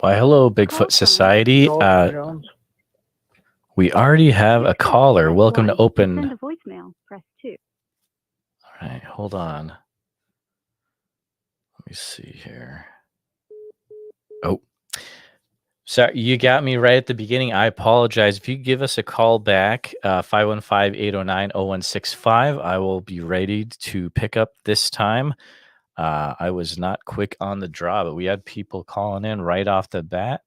Why, hello, Bigfoot Society. We already have a caller. Welcome to Open. Send a voicemail. Press 2. All right, hold on. Let me see here. Oh, sorry, you got me right at the beginning. I apologize. If you give us a call back, 515-809-0165, I will be ready to pick up this time. I was not quick on the draw, but we had people calling in right off the bat.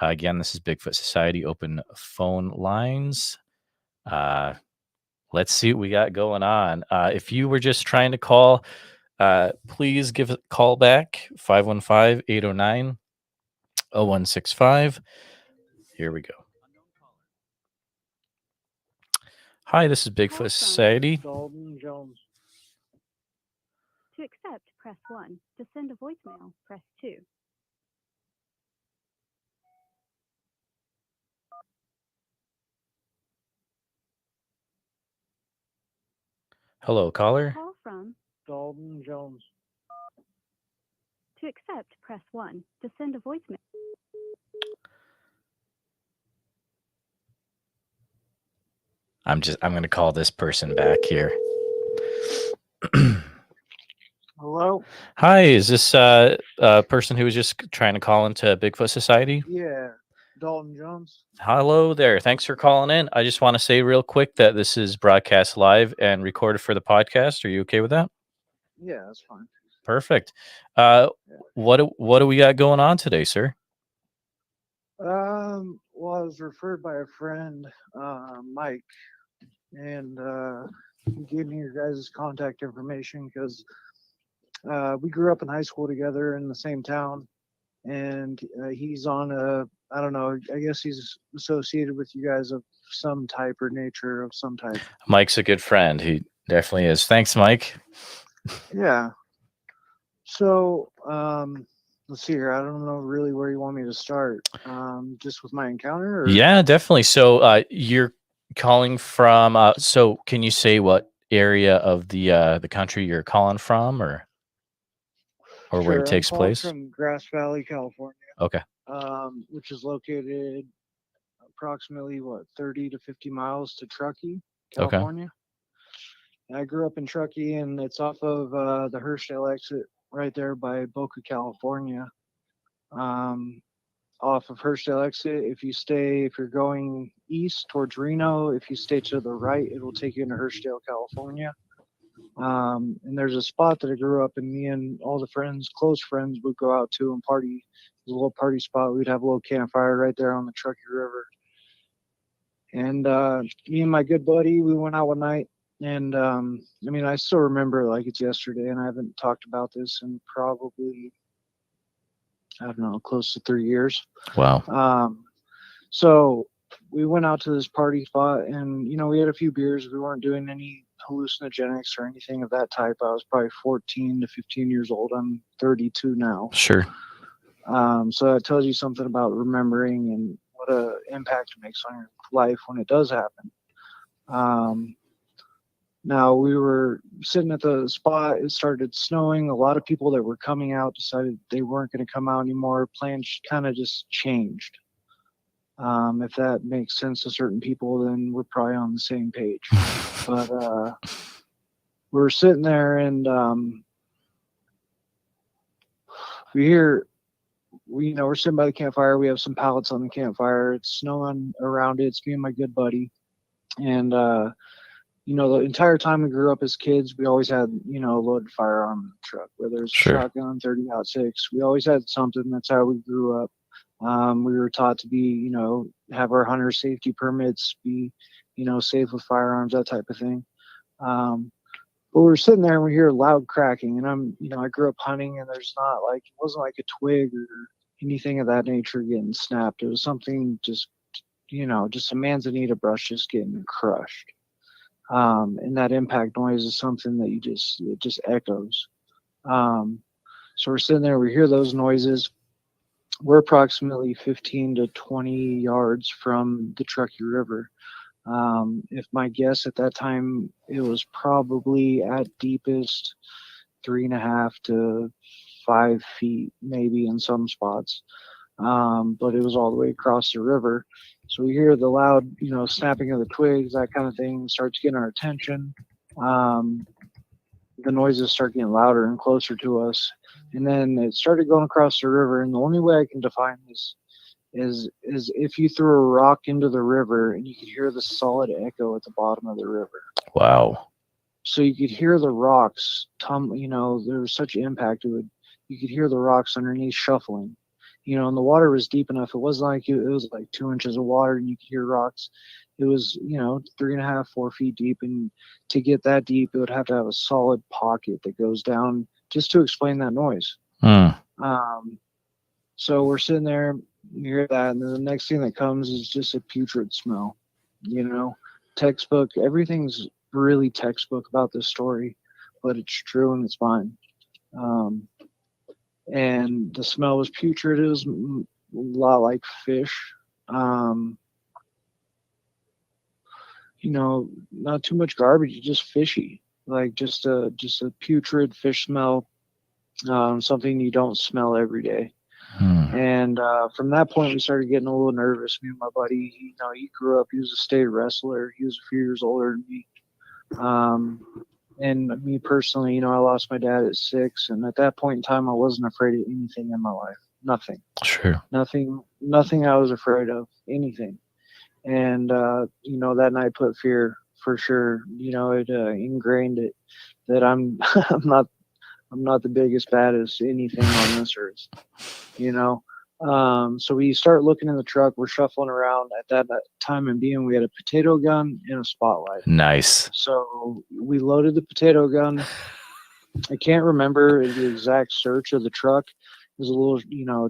Again, this is Bigfoot Society, open phone lines. Let's see what we got going on. If you were just trying to call, please give a call back, 515-809-0165. Here we go. Hi, this is Bigfoot Society. Dalton Jones. To accept, press 1. To send a voicemail, press 2. Hello, caller. Call from Dalton Jones. To accept, press 1. To send a voicemail. I'm going to call this person back here. Hello? Hi, is this a person who was just trying to call into Bigfoot Society? Yeah, Dalton Jones. Hello there. Thanks for calling in. I just want to say real quick that this is broadcast live and recorded for the podcast. Are you okay with that? Yeah, that's fine. Perfect. What do we got going on today, sir? Well, I was referred by a friend, Mike, and he gave me your guys' contact information because we grew up in high school together in the same town, and he's on I don't know, I guess he's associated with you guys of some type or nature of some type. Mike's a good friend. He definitely is. Thanks, Mike. Yeah. So, let's see here. I don't know really where you want me to start. Just with my encounter? Or? Yeah, definitely. So you're calling from, so can you say what area of the country you're calling from, or Sure, where it takes place? From Grass Valley, California. Okay. Which is located approximately 30 to 50 miles to Truckee, California. Okay. And I grew up in Truckee, and it's off of the Herschel exit right there by Boca, California. off of Hurstdale exit. If you're going east towards Reno, if you stay to the right, it will take you into Hurstdale, California. And there's a spot that I grew up in. Me and all the friends, close friends, would go out to and party. It was a little party spot. We'd have a little campfire right there on the Truckee River. And me and my good buddy, we went out one night. And I mean, I still remember like it's yesterday, and I haven't talked about this in probably, I don't know, close to 3 years. Wow. So we went out to this party spot, and we had a few beers. We weren't doing any hallucinogenics or anything of that type. I was probably 14 to 15 years old. I'm 32 now. Sure. So that tells you something about remembering and what a impact it makes on your life when it does happen. Now we were sitting at the spot. It started snowing. A lot of people that were coming out decided they weren't going to come out anymore. Plans kind of just changed. If that makes sense to certain people, then we're probably on the same page. But we're sitting there, and we're sitting by the campfire. We have some pallets on the campfire. It's snowing around it. It's me and my good buddy. And the entire time we grew up as kids, we always had, a loaded firearm in the truck, whether it's Sure. a shotgun, 30-06. We always had something. That's how we grew up. We were taught to be, have our hunter safety permits, be, safe with firearms, that type of thing. But we're sitting there and we hear loud cracking, and I grew up hunting, and it wasn't like a twig or anything of that nature getting snapped. It was something just a manzanita brush just getting crushed. And that impact noise is something that it just echoes. So we're sitting there, we hear those noises. We're approximately 15 to 20 yards from the Truckee River. If my guess at that time, it was probably at deepest 3.5 to 5 feet, maybe in some spots. But it was all the way across the river. So we hear the loud, snapping of the twigs, that kind of thing starts getting our attention. The noises start getting louder and closer to us. And then it started going across the river. And the only way I can define this is if you threw a rock into the river and you could hear the solid echo at the bottom of the river. Wow. So you could hear the rocks there was such impact. You could hear the rocks underneath shuffling. And the water was deep enough. It wasn't like it was like 2 inches of water and you could hear rocks. It was, 3.5, 4 feet deep. And to get that deep, it would have to have a solid pocket that goes down just to explain that noise. So we're sitting there, you hear that, and then the next thing that comes is just a putrid smell. Textbook, everything's really textbook about this story, but it's true and it's fine. And the smell was putrid. It was a lot like fish. Not too much garbage, just fishy, like just a putrid fish smell. Something you don't smell every day. And from that point, we started getting a little nervous. Me and my buddy, he grew up. He was a state wrestler. He was a few years older than me. And me personally, I lost my dad at 6, and at that point in time, I wasn't afraid of anything in my life. Nothing. Sure. Nothing I was afraid of. Anything. And that night put fear for sure. It ingrained it that I'm not the biggest, baddest anything on this earth. So we start looking in the truck. We're shuffling around. At that time and being, we had a potato gun and a spotlight. Nice. So we loaded the potato gun. I can't remember the exact search of the truck. It was a little,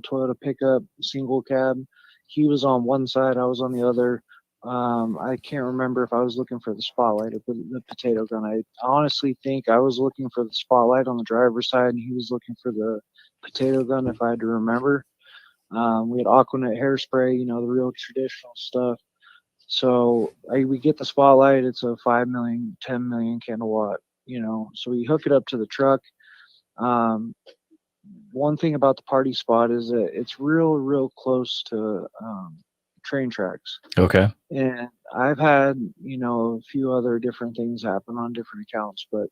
Toyota pickup, single cab. He was on one side, I was on the other. I can't remember if I was looking for the spotlight or the potato gun. I honestly think I was looking for the spotlight on the driver's side, and he was looking for the potato gun, if I had to remember. We had Aquanet hairspray, the real traditional stuff. So we get the spotlight. It's a 5 million, 10 million kilowatt, so we hook it up to the truck. One thing about the party spot is that it's real close to train tracks. Okay. And I've had, a few other different things happen on different accounts, but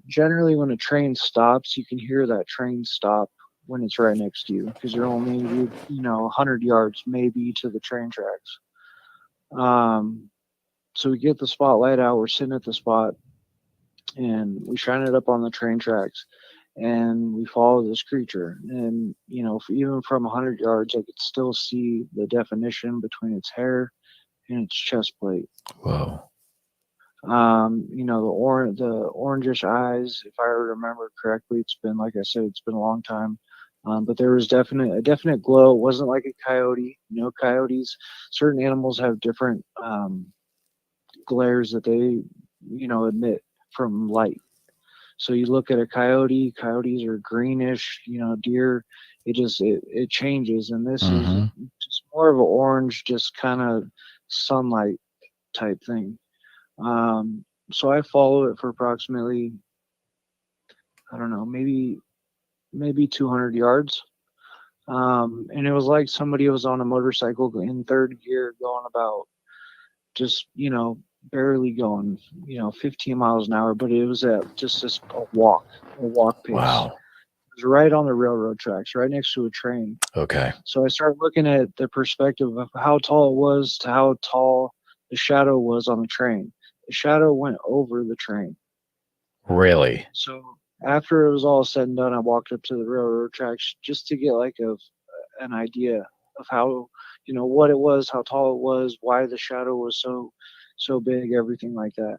generally when a train stops, you can hear that train stop when it's right next to you, because you're only, 100 yards maybe to the train tracks. So we get the spotlight out. We're sitting at the spot, and we shine it up on the train tracks, and we follow this creature. And even from 100 yards, I could still see the definition between its hair and its chest plate. Whoa. The orangish eyes, if I remember correctly. It's been, like I said, it's been a long time. But there was a definite glow. It wasn't like a coyote. Coyotes, certain animals have different glares that they, emit from light. So you look at a coyote, coyotes are greenish, deer, it changes. And this is just more of an orange, just kind of sunlight type thing. So I follow it for approximately, I don't know, maybe 200 yards. And it was like somebody was on a motorcycle in third gear going about just, barely going, 15 miles an hour, but it was at just a walk pace. Wow. It was right on the railroad tracks, right next to a train. Okay. So I started looking at the perspective of how tall it was to how tall the shadow was on the train. The shadow went over the train. Really? So after it was all said and done, I walked up to the railroad tracks just to get like an idea of how, what it was, how tall it was, why the shadow was so big, everything like that.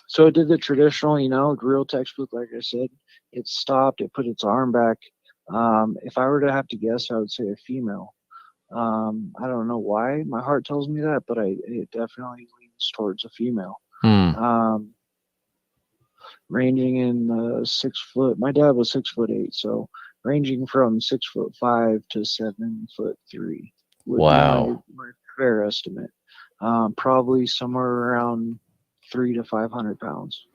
So it did the traditional, real textbook, like I said. It stopped, it put its arm back. If I were to have to guess, I would say a female. I don't know why my heart tells me that, but it definitely leans towards a female. Ranging in 6 foot. My dad was 6'8", so ranging from 6'5" to 7'3" would be my fair estimate. Probably somewhere around 300 to 500 pounds.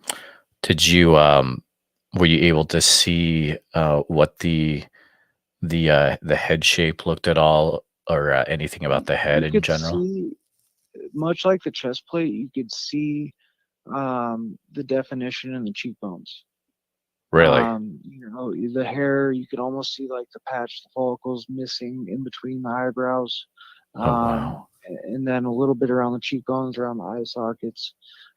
Did you were you able to see what the head shape looked at all, or anything about the head in general? See, much like the chest plate, you could see the definition in the cheekbones. Really? The hair, you could almost see like the patch, the follicles missing in between the eyebrows. Oh, wow. And then a little bit around the cheekbones, around the eye sockets.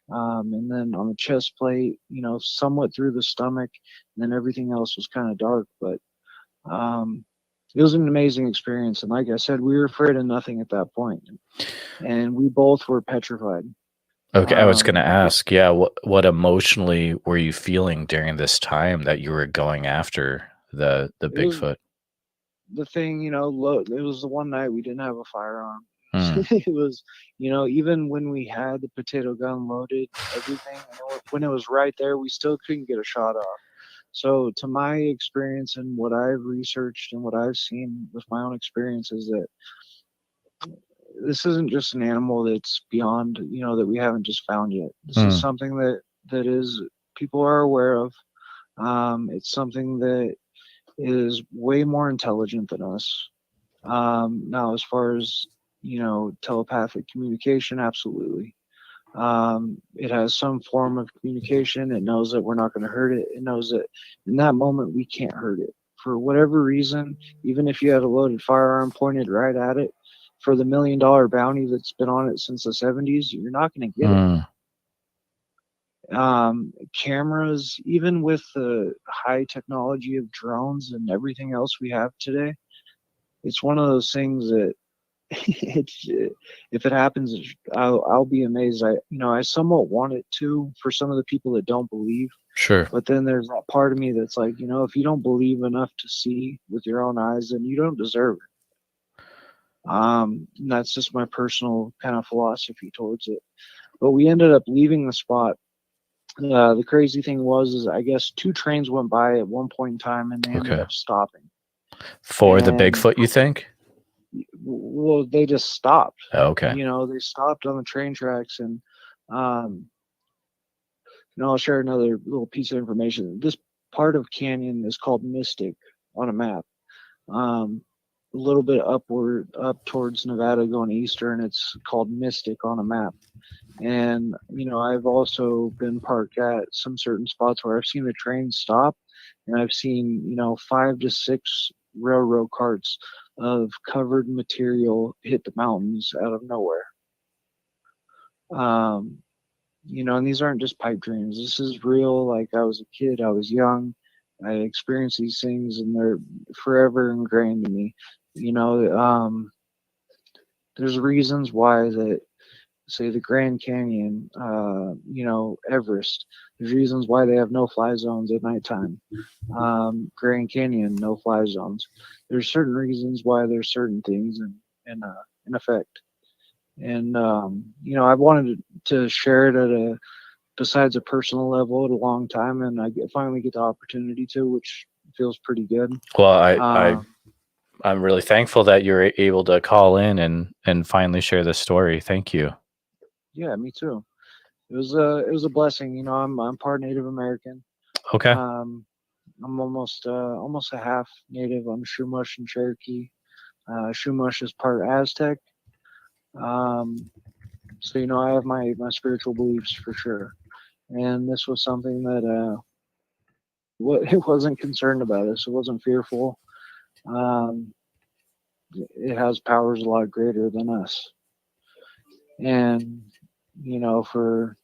And then on the chest plate, somewhat through the stomach. And then everything else was kind of dark. But it was an amazing experience. And like I said, we were afraid of nothing at that point. And we both were petrified. Okay, I was going to ask, yeah, what emotionally were you feeling during this time that you were going after the Bigfoot? The thing, it was the one night we didn't have a firearm. It was, even when we had the potato gun loaded, everything, when it was right there, we still couldn't get a shot off. So to my experience and what I've researched and what I've seen with my own experience is that this isn't just an animal that's beyond, that we haven't just found yet. This is something that is, people are aware of. It's something that is way more intelligent than us. Now, as far as, telepathic communication, absolutely. It has some form of communication. It knows that we're not going to hurt it. It knows that in that moment we can't hurt it. For whatever reason, even if you had a loaded firearm pointed right at it, for the $1 million bounty that's been on it since the 70s, you're not going to get it. Cameras, even with the high technology of drones and everything else we have today, it's one of those things that if it happens, I'll be amazed. I somewhat want it to, for some of the people that don't believe. Sure. But then there's that part of me that's like, if you don't believe enough to see with your own eyes, then you don't deserve it. And that's just my personal kind of philosophy towards it. But we ended up leaving the spot. The crazy thing is I guess 2 trains went by at one point in time, and they ended up stopping. For the Bigfoot, you think? Well, they just stopped. Oh, okay. They stopped on the train tracks, and I'll share another little piece of information. This part of Canyon is called Mystic on a map. little bit up towards Nevada going eastern. It's called Mystic on a map. And, I've also been parked at some certain spots where I've seen the train stop, and I've seen, 5 to 6 railroad carts of covered material hit the mountains out of nowhere. And these aren't just pipe dreams. This is real. Like, I was a kid, I was young, I experienced these things, and they're forever ingrained in me. There's reasons why that, say, the Grand Canyon, Everest. There's reasons why they have no-fly zones at nighttime. Grand Canyon, no-fly zones. There's certain reasons why there's certain things in effect. And I wanted to share it besides a personal level at a long time, and I finally get the opportunity to, which feels pretty good. Well, I'm really thankful that you're able to call in and finally share this story. Thank you. Yeah, me too. It was a blessing. I'm part Native American. Okay. I'm almost a half Native. I'm Chumash and Cherokee. Chumash is part Aztec. So I have my spiritual beliefs for sure, and this was something that it wasn't concerned about us. It wasn't fearful. It has powers a lot greater than us, and for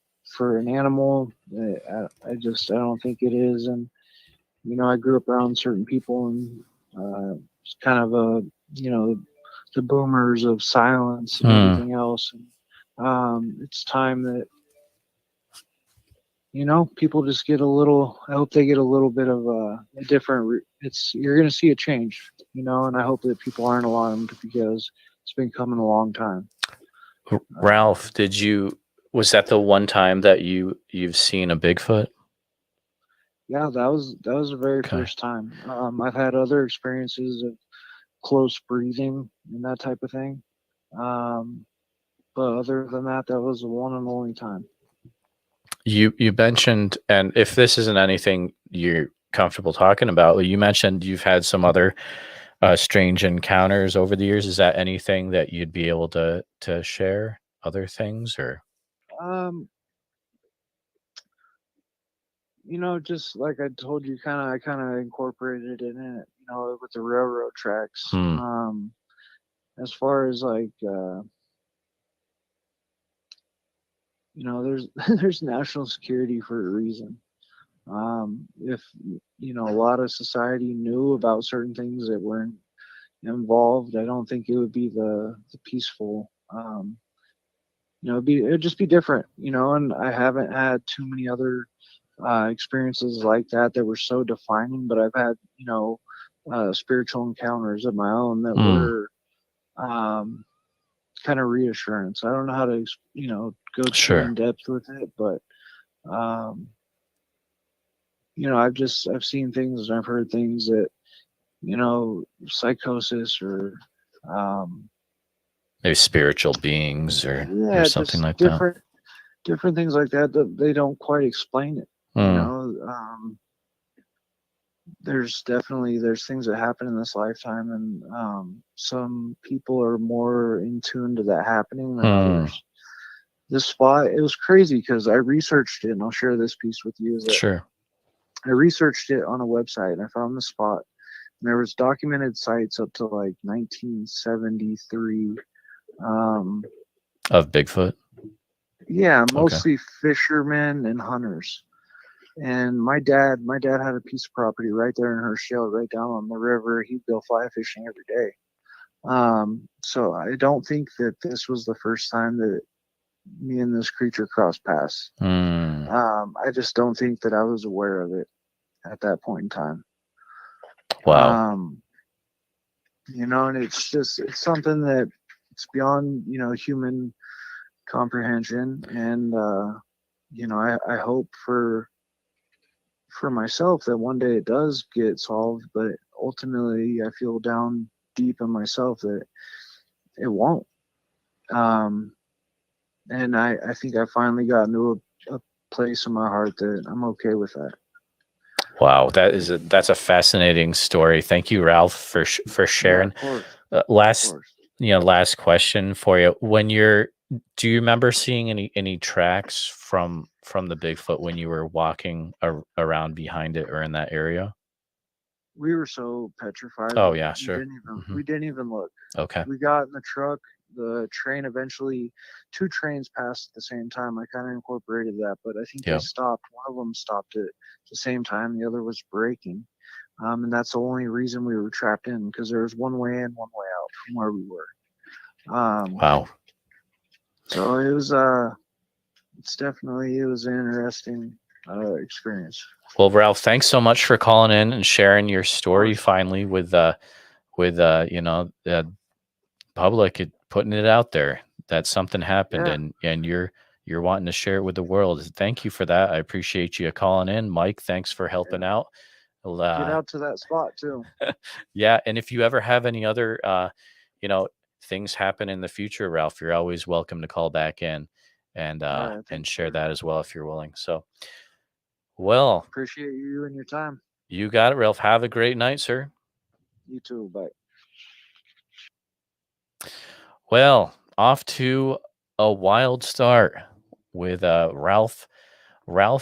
an animal, I don't think it is. And I grew up around certain people, and it's kind of the boomers of silence and everything else. And it's time that people just get a little. I hope they get a little bit of a different. You're going to see a change, and I hope that people aren't alarmed because it's been coming a long time. Ralph, was that the one time that you've seen a Bigfoot? Yeah, that was the very first time. I've had other experiences of close breathing and that type of thing. But other than that, that was the one and only time. You mentioned, and if this isn't anything you're comfortable talking about, you mentioned you've had some other strange encounters over the years. Is that anything that you'd be able to share? Other things, or just like I told you, I kind of incorporated it in it, with the railroad tracks. As far as like, there's national security for a reason. If a lot of society knew about certain things that weren't involved, I don't think it would be the peaceful. It'd just be different, and I haven't had too many other experiences like that were so defining, but I've had, spiritual encounters of my own that were kind of reassurance. I don't know how to, go too in depth with it, but, I've seen things and I've heard things that, psychosis or, maybe spiritual beings or something like that. Different things like that they don't quite explain it. There's things that happen in this lifetime, and some people are more in tune to that happening than others. This spot, it was crazy because I researched it, and I'll share this piece with you. I researched it on a website, and I found the spot. And there was documented sites up to like 1973 of Bigfoot. Yeah, mostly fishermen and hunters. And my dad had a piece of property right there in Herschel, right down on the river. He'd go fly fishing every day. So I don't think that this was the first time that me and this creature crossed paths. I just don't think that I was aware of it at that point in time. Wow. And it's something that it's beyond, human comprehension. And, I hope for myself that one day it does get solved, but ultimately I feel down deep in myself that it won't. And I think I finally got into a place in my heart that I'm okay with that. Wow, that's a fascinating story. Thank you, Ralph, for sharing. Yeah, of course. Last, course. last question for you. Do you remember seeing any tracks from the Bigfoot when you were walking around behind it or in that area? We were so petrified Oh that yeah, we sure. didn't even Hmm. we didn't even look. Okay. We got in the truck. The train eventually, two trains passed at the same time. I kind of incorporated that, but I think they Yep. stopped. One of them stopped at the same time. The other was braking. And that's the only reason we were trapped in, because there was one way in, one way out from where we were. Wow. So it was it was an interesting experience. Well, Ralph, thanks so much for calling in and sharing your Of story course. finally with the public, putting it out there that something happened, Yeah, and you're wanting to share it with the world. Thank you for that. I appreciate you calling in, Mike. Thanks for helping yeah. out. Well, Get out to that spot too. yeah, and if you ever have any other you know things happen in the future, Ralph, you're always welcome to call back in Yeah, thank and you, share sir. that as well if you're willing. So, well, Appreciate you and your time. you got it, Ralph. Have a great night, sir. You too. Bye. Well, off to a wild start with Ralph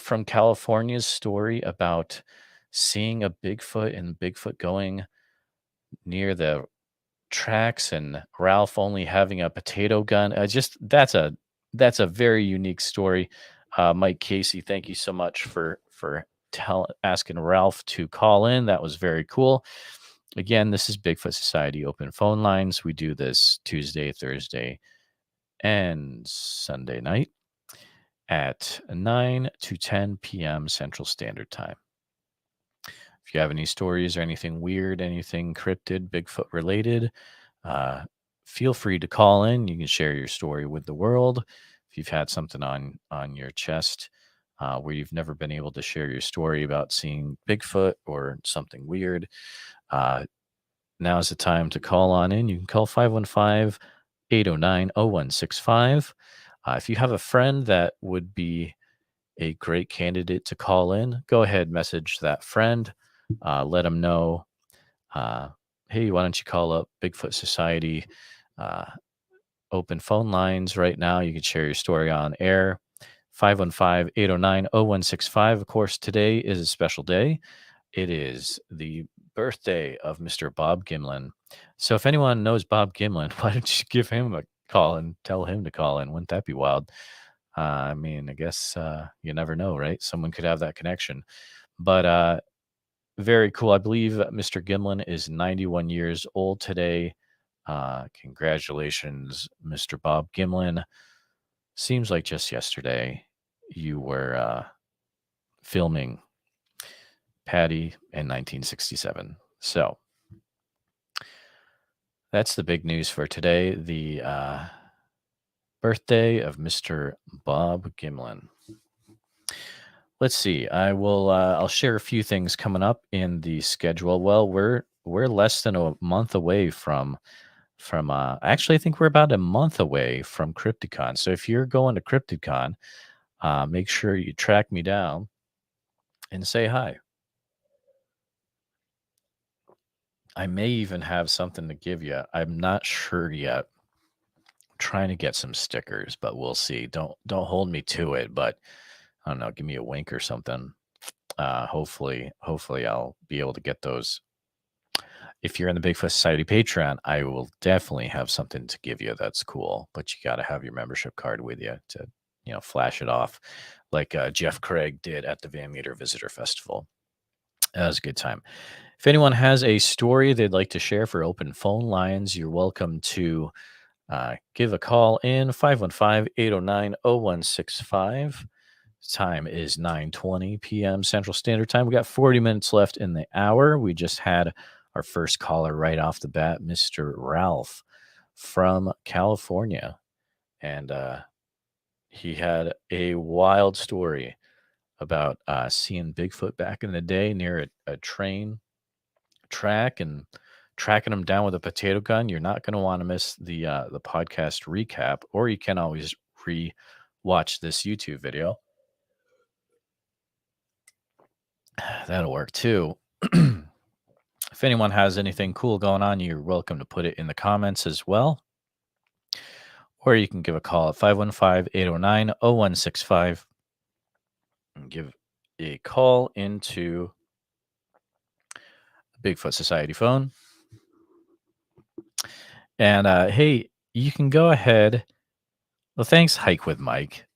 from California's story about seeing a Bigfoot and Bigfoot going near the tracks, and Ralph only having a potato gun. Just that's a very unique story. Mike Casey, thank you so much for asking Ralph to call in. That was very cool. Again, this is Bigfoot Society open phone lines. We do this Tuesday, Thursday, and Sunday night at 9 to 10 p.m. Central Standard Time. If you have any stories or anything weird, anything cryptid, Bigfoot related, uh, feel free to call in. You can share your story with the world. If you've had something on your chest where you've never been able to share your story about seeing Bigfoot or something weird, uh, now's the time to call on in. You can call 515 809 0165. If you have a friend that would be a great candidate to call in, go ahead, message that friend. Let them know, uh, hey, why don't you call up Bigfoot Society? Uh, Open phone lines right now. You can share your story on air. 515 809 0165. Of course, today is a special day. It is the birthday of Mr. Bob Gimlin. So if anyone knows Bob Gimlin, why don't you give him a call and tell him to call in? Wouldn't that be wild? I mean, I guess you never know, right? Someone could have that connection. But very cool. I believe Mr. Gimlin is 91 years old today. Congratulations, Mr. Bob Gimlin. Seems like just yesterday you were filming Patty in 1967. So that's the big news for today. The birthday of Mr. Bob Gimlin. Let's see. I'll share a few things coming up in the schedule. Well, we're less than a month away from actually I think we're about a month away from CryptidCon. So if you're going to CryptidCon, make sure you track me down and say hi. I may even have something to give you. I'm not sure yet. Trying to get some stickers, but we'll see. Don't hold me to it, but I don't know, give me a wink or something. Hopefully I'll be able to get those. If you're in the Bigfoot Society Patreon, I will definitely have something to give you that's cool, but you got to have your membership card with you to, flash it off like Jeff Craig did at the Van Meter Visitor Festival. That was a good time. If anyone has a story they'd like to share for open phone lines, you're welcome to give a call in 515 809 0165. Time is 9:20 p.m. Central Standard Time. We got 40 minutes left in the hour. We just had our first caller right off the bat, Mr. Ralph from California. And he had a wild story about seeing Bigfoot back in the day near a train track and tracking him down with a potato gun. You're not going to want to miss the podcast recap, or you can always re-watch this YouTube video. That'll work too. If anyone has anything cool going on, you're welcome to put it in the comments as well. Or you can give a call at 515-809-0165 and give a call into the Bigfoot Society phone. And hey, you can go ahead. Well, thanks, Hike with Mike.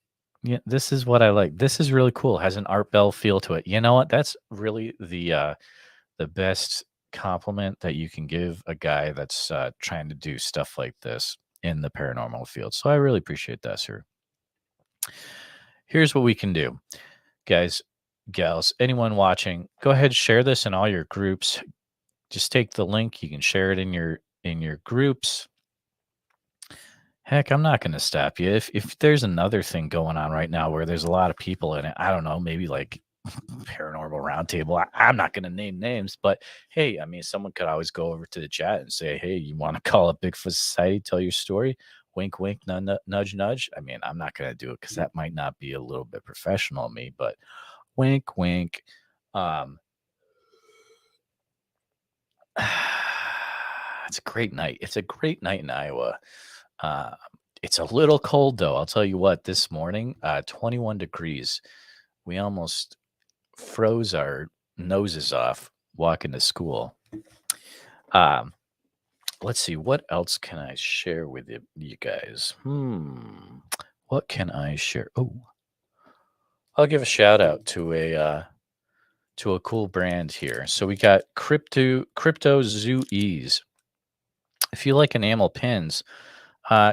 Yeah, this is what I like. This is really cool. Has an Art Bell feel to it. You know what? That's really the best compliment that you can give a guy that's trying to do stuff like this in the paranormal field. So I really appreciate that, sir. Here's what we can do, guys, gals, anyone watching. Go ahead, share this in all your groups. Just take the link. You can share it in your groups. Heck, I'm not going to stop you. If there's another thing going on right now where there's a lot of people in it, I don't know, maybe like paranormal roundtable. I'm not going to name names, but hey, I mean, someone could always go over to the chat and say, "Hey, you want to call up Bigfoot Society, tell your story?" Wink, wink, nudge, nudge. I mean, I'm not going to do it because that might not be a little bit professional of me, but wink, wink. It's a great night. It's a great night in Iowa. It's a little cold though. I'll tell you what, this morning, 21 degrees. We almost froze our noses off walking to school. Let's see, what else can I share with you guys? What can I share? Oh, I'll give a shout out to a cool brand here. So we got Crypto Zoo Ease. If you like enamel pins,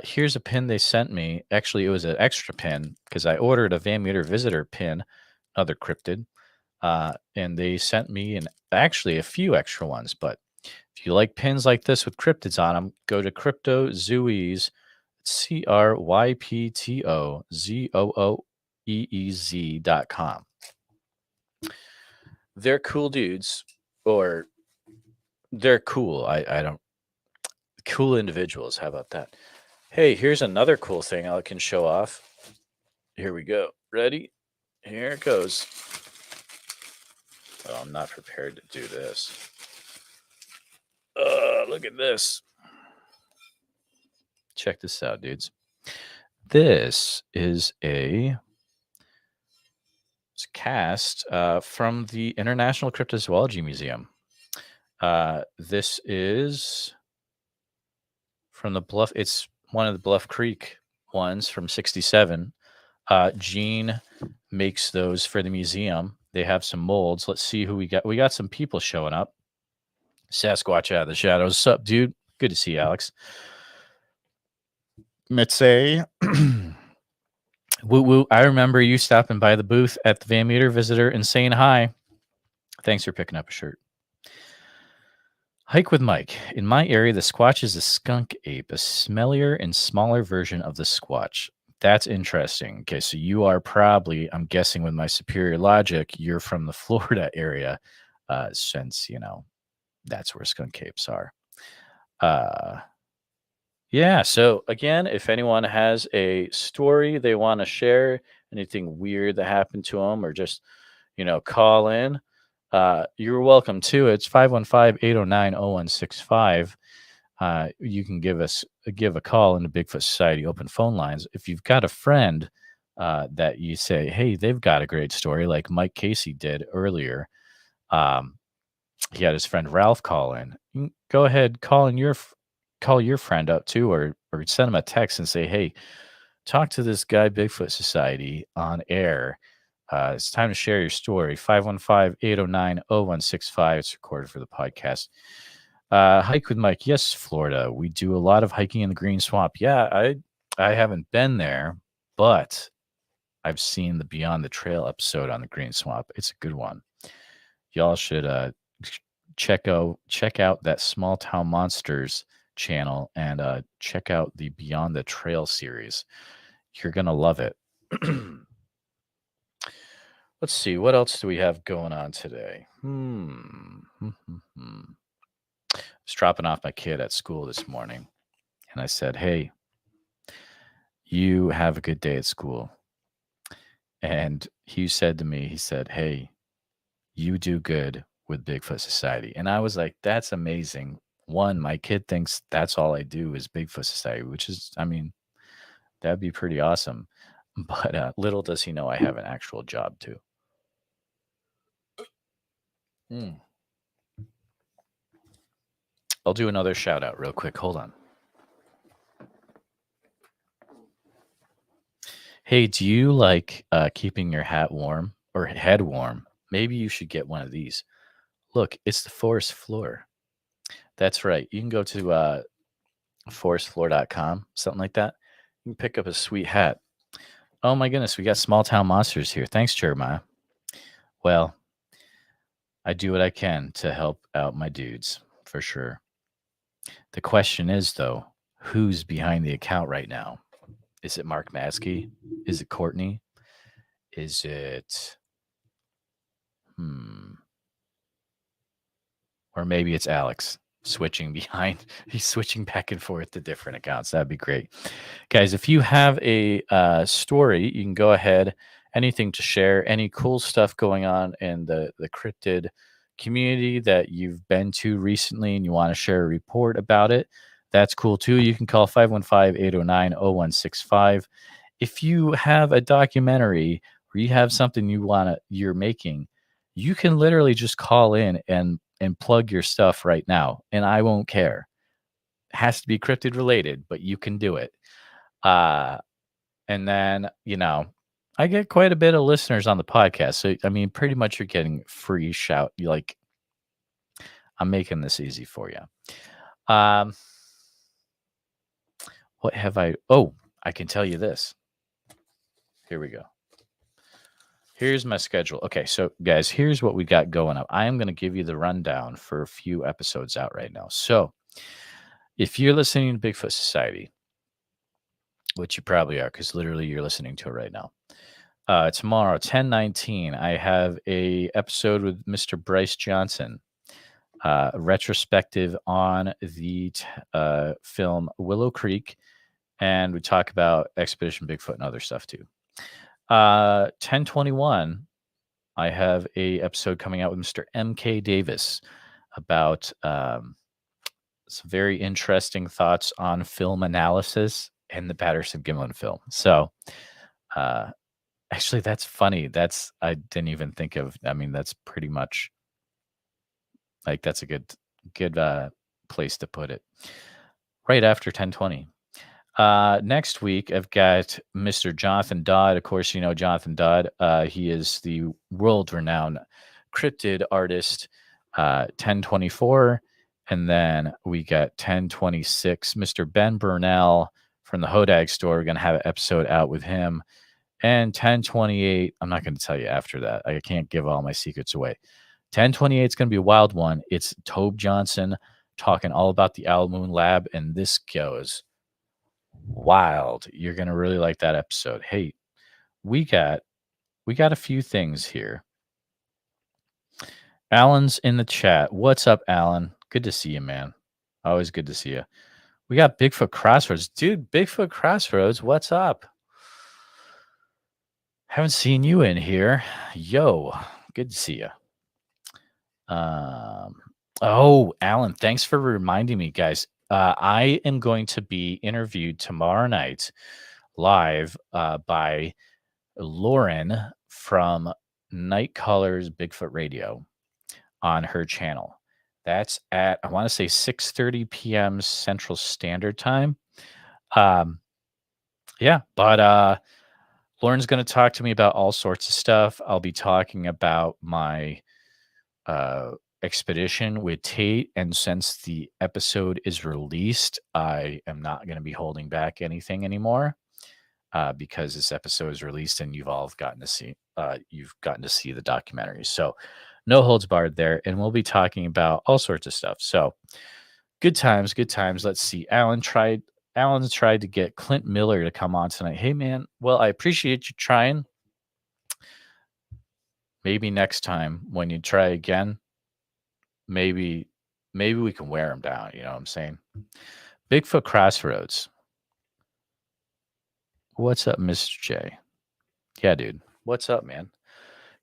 here's a pin they sent me. Actually, it was an extra pin because I ordered a Van Meter Visitor pin, another cryptid, and they sent me actually a few extra ones. But if you like pins like this with cryptids on them, go to Crypto Zooeeze, CryptoZooeez.com. They're cool dudes, or they're cool. I don't cool individuals. How about that? Hey, here's another cool thing I can show off. Here we go. Ready? Here it goes. Oh, I'm not prepared to do this. Look at this. Check this out, dudes. This is a cast from the International Cryptozoology Museum. This is from the Bluff. It's one of the Bluff Creek ones from '67. Gene makes those for the museum. They have some molds. Let's see who we got. We got some people showing up. Sasquatch out of the shadows. What's up, dude? Good to see you, Alex. Mitze. Woo woo. I remember you stopping by the booth at the Van Meter Visitor and saying hi. Thanks for picking up a shirt. Hike with Mike. In my area, the squatch is a skunk ape, a smellier and smaller version of the squatch. That's interesting. Okay, so you are probably, I'm guessing with my superior logic, you're from the Florida area, since, that's where skunk apes are. Yeah, so again, if anyone has a story they want to share, anything weird that happened to them, or just, call in, you're welcome to. It's 515-809-0165. You can give a call in the Bigfoot Society open phone lines. If you've got a friend that you say, hey, they've got a great story, like Mike Casey did earlier. He had his friend Ralph call in. Go ahead, call your friend up too, or send him a text and say, hey, talk to this guy, Bigfoot Society, on air. It's time to share your story. 515-809-0165. It's recorded for the podcast. Hike with Mike. Yes, Florida. We do a lot of hiking in the Green Swamp. Yeah, I haven't been there, but I've seen the Beyond the Trail episode on the Green Swamp. It's a good one. Y'all should check out that Small Town Monsters channel and check out the Beyond the Trail series. You're gonna love it. Let's see, what else do we have going on today? I was dropping off my kid at school this morning, and I said, hey, you have a good day at school. And he said to me, he said, hey, you do good with Bigfoot Society. And I was like, that's amazing. One, my kid thinks that's all I do is Bigfoot Society, which is, I mean, that'd be pretty awesome. But little does he know I have an actual job too. Mm. I'll do another shout out real quick. Hold on. Hey, do you like keeping your hat warm or head warm? Maybe you should get one of these. Look, it's the forest floor. That's right. You can go to forestfloor.com, something like that. You can pick up a sweet hat. Oh my goodness, we got small town monsters here. Thanks, Jeremiah. Well, I do what I can to help out my dudes, for sure. The question is, though, who's behind the account right now? Is it Mark Maskey? Is it Courtney? Is it or maybe it's Alex switching behind. He's switching back and forth to different accounts. That'd be great. Guys, if you have a story, you can go ahead, anything to share, any cool stuff going on in the cryptid community that you've been to recently and you want to share a report about it, that's cool too. You can call 515-809-0165. If you have a documentary or you have something you're making, you can literally just call in and plug your stuff right now, and I won't care. It has to be cryptid related, but you can do it. And then, I get quite a bit of listeners on the podcast. So, I mean, pretty much you're getting free shout. You like, I'm making this easy for you. What have I? Oh, I can tell you this. Here we go. Here's my schedule. Okay, so guys, here's what we got going up. I am going to give you the rundown for a few episodes out right now. So, if you're listening to Bigfoot Society, which you probably are, because literally you're listening to it right now. Tomorrow, 10/19, I have a episode with Mr. Bryce Johnson, a retrospective on the film Willow Creek, and we talk about Expedition Bigfoot and other stuff too. 10/21, I have a episode coming out with Mr. M.K. Davis about some very interesting thoughts on film analysis and the Patterson-Gimlin film. So, actually, that's funny. I didn't even think of. I mean, that's pretty much like that's a good place to put it. Right after 10/20. Next week, I've got Mr. Jonathan Dodd. Of course, you know Jonathan Dodd. He is the world-renowned cryptid artist. 10/24, and then we got 10/26. Mr. Ben Burnell from the Hodag store. We're gonna have an episode out with him. And 10/28. I'm not going to tell you after that. I can't give all my secrets away. 10/28 is going to be a wild one. It's Tobe Johnson talking all about the Owl Moon Lab, and this goes wild. You're going to really like that episode. Hey, we got a few things here. Alan's in the chat. What's up, Alan? Good to see you, man. Always good to see you. We got Bigfoot Crossroads. Dude, Bigfoot Crossroads, what's up? Haven't seen you in here. Yo, good to see you. Oh, Alan, thanks for reminding me, guys. I am going to be interviewed tomorrow night live by Lauren from Night Colors Bigfoot Radio on her channel. That's at, I want to say 6:30 p.m. Central Standard Time. Yeah, but Lauren's going to talk to me about all sorts of stuff. I'll be talking about my expedition with Tate, and since the episode is released, I am not going to be holding back anything anymore because this episode is released and you've all gotten to see the documentary. So no holds barred there, and we'll be talking about all sorts of stuff. So good times. Let's see. Alan's tried to get Clint Miller to come on tonight. Hey man, well, I appreciate you trying. Maybe next time when you try again, maybe we can wear him down. You know what I'm saying? Bigfoot Crossroads. What's up, Mr. J? Yeah, dude. What's up, man?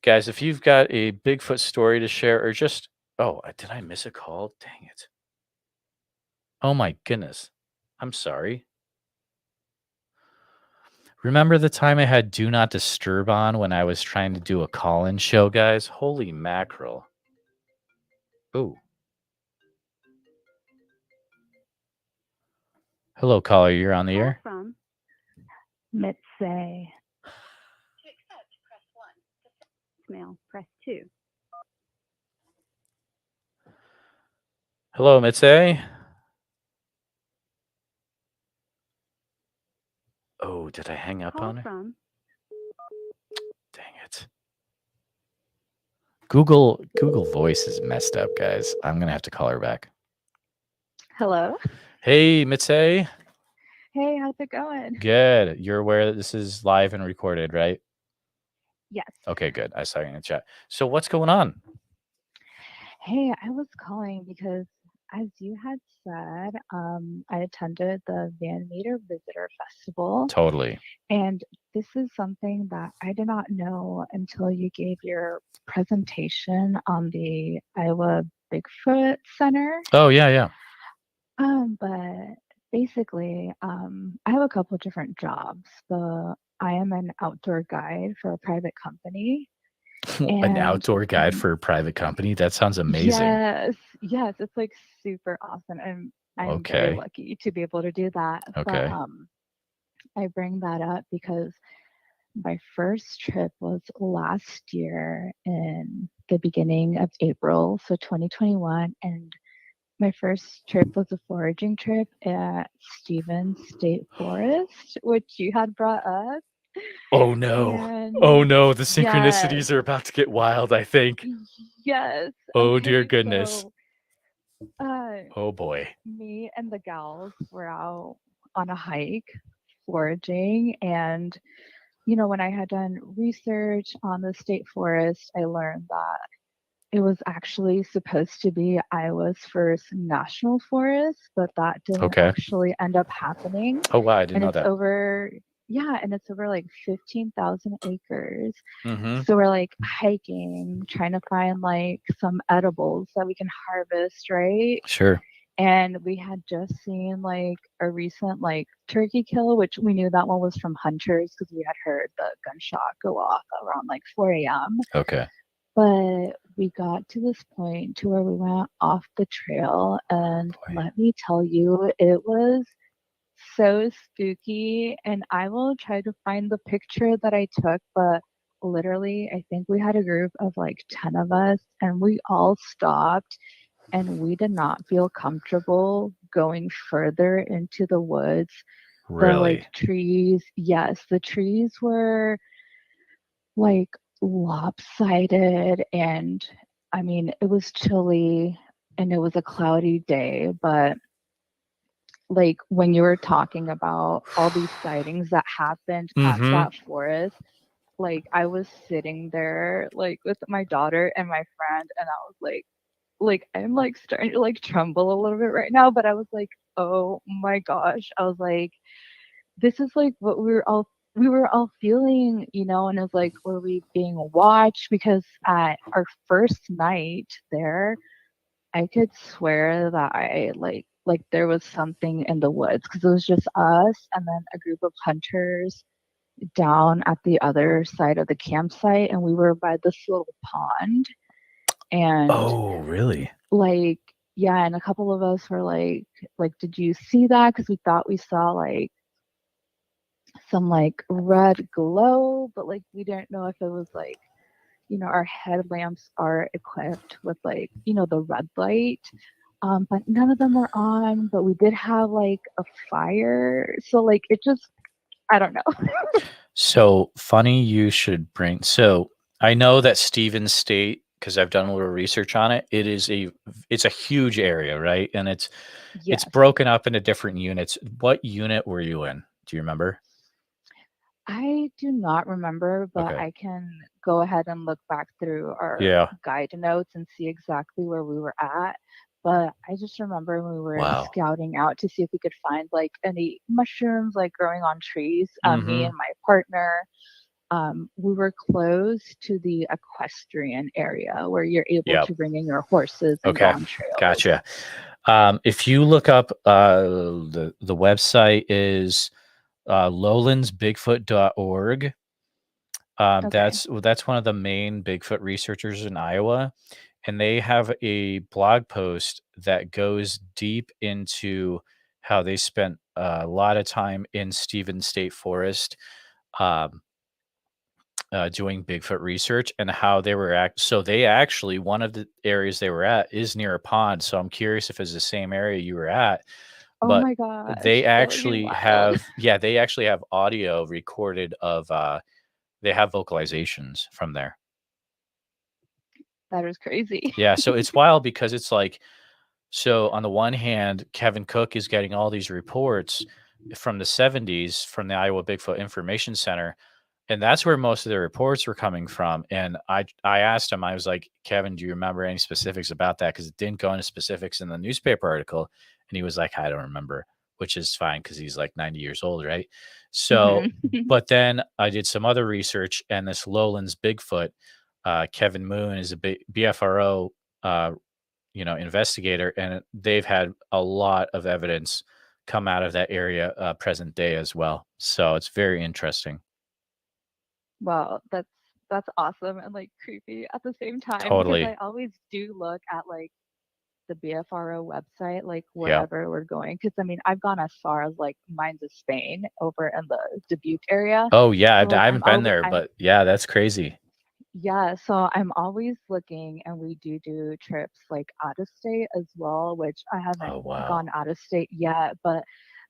Guys, if you've got a Bigfoot story to share or just Oh, did I miss a call? Dang it. Oh my goodness. I'm sorry. Remember the time I had Do Not Disturb on when I was trying to do a call-in show, guys? Holy mackerel. Ooh. Hello, caller. You're on the Call air. from Mitzi. to accept, press 1. To voicemail, press 2. Hello, Mitzi. Oh, did I hang up Call on her? from Dang it. Google Voice is messed up, guys. I'm gonna have to call her back. Hello. Hey, Mitzi. Hey, how's it going? Good. You're aware that this is live and recorded, right? Yes. Okay, good. I saw you in the chat. So what's going on? Hey, I was calling because, as you had said, I attended the Van Meter Visitor Festival, Totally. and this is something that I did not know until you gave your presentation on the Iowa Bigfoot Center. Oh, yeah. But basically, I have a couple different jobs. I am an outdoor guide for a private company. An outdoor guide um, for a private company? That sounds amazing. Yes, it's like super awesome, and I'm very Okay. lucky to be able to do that. But Okay. I bring that up because my first trip was last year in the beginning of April, so 2021, and my first trip was a foraging trip at Stevens State Forest, which you had brought up. Oh no. And Oh no, the yes, synchronicities are about to get wild, I think. yes. Oh dear Okay, goodness. so uh, Oh boy. me and the gals were out on a hike foraging, and when I had done research on the state forest, I learned that it was actually supposed to be Iowa's first national forest, but that didn't Okay. actually end up happening. Oh wow, I didn't And know it's that. over like 15,000 acres. Mm-hmm. So we're like hiking, trying to find like some edibles that we can harvest, right? Sure. And we had just seen like a recent like turkey kill, which we knew that one was from hunters because we had heard the gunshot go off around like 4 a.m. Okay. But we got to this point to where we went off the trail, and Boy. let me tell you, it was so spooky. And I will try to find the picture that I took, but literally, I think we had a group of like 10 of us, and we all stopped, and we did not feel comfortable going further into the woods. The Really? like trees, yes, the trees were like lopsided, and I mean it was chilly and it was a cloudy day, but like when you were talking about all these sightings that happened at Mm-hmm. that forest, like I was sitting there like with my daughter and my friend, and I was like I'm like starting to like tremble a little bit right now, but I was like, oh my gosh, I was like, this is like what we were all feeling, and it was like, were we being watched? Because at our first night there, I could swear that I like there was something in the woods because it was just us and then a group of hunters down at the other side of the campsite, and we were by this little pond. And Oh, really? like, yeah, and a couple of us were like, did you see that? Because we thought we saw like some like red glow, but like we didn't know if it was like, our headlamps are equipped with like, the red light. But none of them were on, but we did have like a fire. So like it just, I don't know. So funny you should bring. So I know that Stevens State, because I've done a little research on it. It's a huge area, right? And it's Yes. broken up into different units. What unit were you in? Do you remember? I do not remember, but Okay. I can go ahead and look back through our Yeah. guide notes and see exactly where we were at. But I just remember when we were Wow. scouting out to see if we could find like any mushrooms like growing on trees, me Mm-hmm. and my partner. we were close to the equestrian area where you're able Yep. to bring in your horses and go Okay. on trails. Gotcha. If you look up the website is lowlandsbigfoot.org. Okay. That's one of the main Bigfoot researchers in Iowa, and they have a blog post that goes deep into how they spent a lot of time in Stevens State Forest doing Bigfoot research and how they were so they actually, one of the areas they were at is near a pond. So I'm curious if it's the same area you were at, Oh but my gosh, they that would be actually wild. they actually have audio recorded of they have vocalizations from there. That is crazy. Yeah, so it's wild because it's like, so on the one hand, Kevin Cook is getting all these reports from the 70s from the Iowa Bigfoot Information Center, and that's where most of the reports were coming from. And I asked him, I was like, Kevin, do you remember any specifics about that? Because it didn't go into specifics in the newspaper article. And he was like, I don't remember, which is fine because he's like 90 years old, right? So, Mhm. but then I did some other research, and this Lowlands Bigfoot, Kevin Moon is a BFRO, investigator, and they've had a lot of evidence come out of that area present day as well. So it's very interesting. Wow, that's awesome and like creepy at the same time because Totally. I always do look at like the BFRO website, like Yep. wherever we're going. Because I mean, I've gone as far as like Mines of Spain over in the Dubuque area. Oh yeah, So like I I'm haven't been always, there, but yeah, that's crazy. yeah, so I'm always looking, and we do trips like out of state as well, which I Oh haven't wow. gone out of state yet. But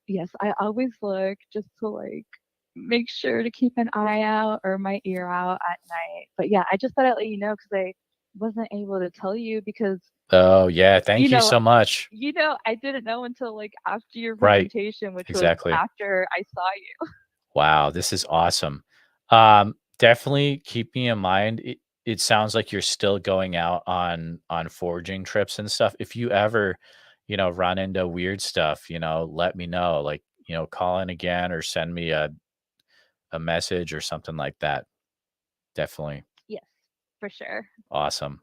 yes, I always look just to like make sure to keep an eye out or my ear out at night. But yeah, I just thought I'd let you know because I wasn't able to tell you because Oh yeah, you thank you know so much. I didn't know until like after your Right. presentation, which was Exactly. after I saw you. Wow, this is awesome. Definitely keep me in mind. It sounds like you're still going out on foraging trips and stuff. If you ever, run into weird stuff, let me know. Like, call in again or send me a message or something like that. Definitely. Yes, for sure. Awesome.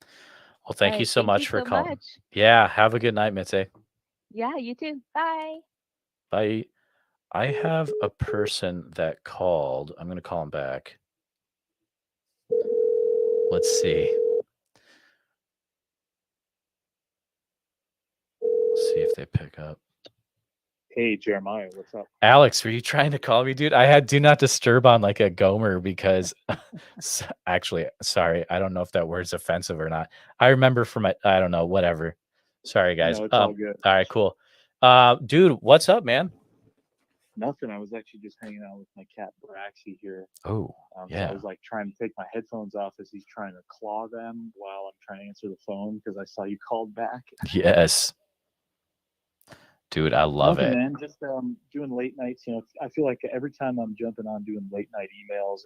Well, All thank you right, so thank you much for so calling. much. Yeah, have a good night, Mitze. Yeah, you too. Bye. Bye. I have a person that called. I'm going to call him back. Let's see. Let's see if they pick up. Hey, Jeremiah, what's up? Alex, were you trying to call me, dude? I had do not disturb on like a Gomer because actually, sorry, I don't know if that word's offensive or not. I remember from I don't know, whatever. Sorry, guys. No, it's all good. All right, cool. Dude, what's up, man? Nothing. I was actually just hanging out with my cat Braxy here. Oh, So yeah. I was like trying to take my headphones off as he's trying to claw them while I'm trying to answer the phone because I saw you called back. Yes. Dude, I love Nothing, it. man. Just doing late nights. I feel like every time I'm jumping on doing late night emails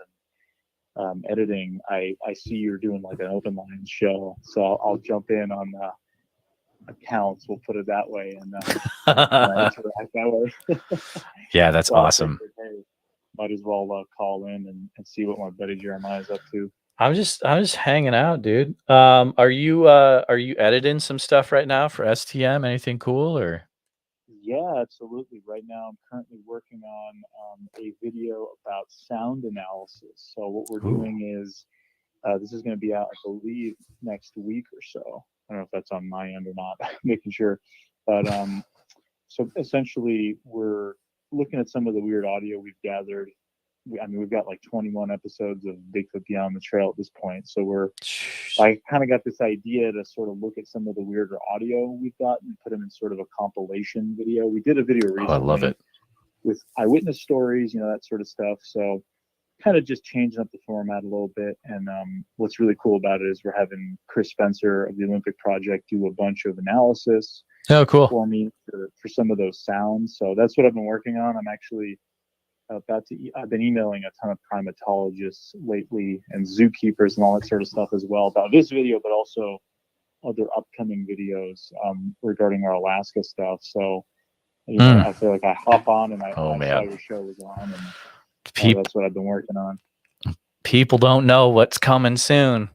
and editing, I see you're doing like an open line show. So I'll jump in on accounts, we'll put it that way, and interact that way. Yeah, that's So I awesome. figured, hey, might as well call in and see what my buddy Jeremiah's up to. I'm just hanging out, dude. Are you editing some stuff right now for STM? Anything cool or? Yeah, absolutely. Right now, I'm currently working on a video about sound analysis. So what we're doing is this is going to be out, I believe, next week or so. I don't know if that's on my end or not, making sure. But so essentially, we're looking at some of the weird audio we've gathered. We've got like 21 episodes of Bigfoot Beyond the Trail at this point. So I kind of got this idea to sort of look at some of the weirder audio we've got and put them in sort of a compilation video. We did a video recently. I love it. With eyewitness stories, that sort of stuff. So kind of just changing up the format a little bit. And what's really cool about it is we're having Chris Spencer of the Olympic Project do a bunch of analysis Oh, cool. for me for some of those sounds. So that's what I've been working on. I'm actually I've been emailing a ton of primatologists lately and zookeepers and all that sort of stuff as well about this video, but also other upcoming videos regarding our Alaska stuff. So I feel like I hop on and I saw your show was on, and People, that's what I've been working on. people don't know what's coming soon.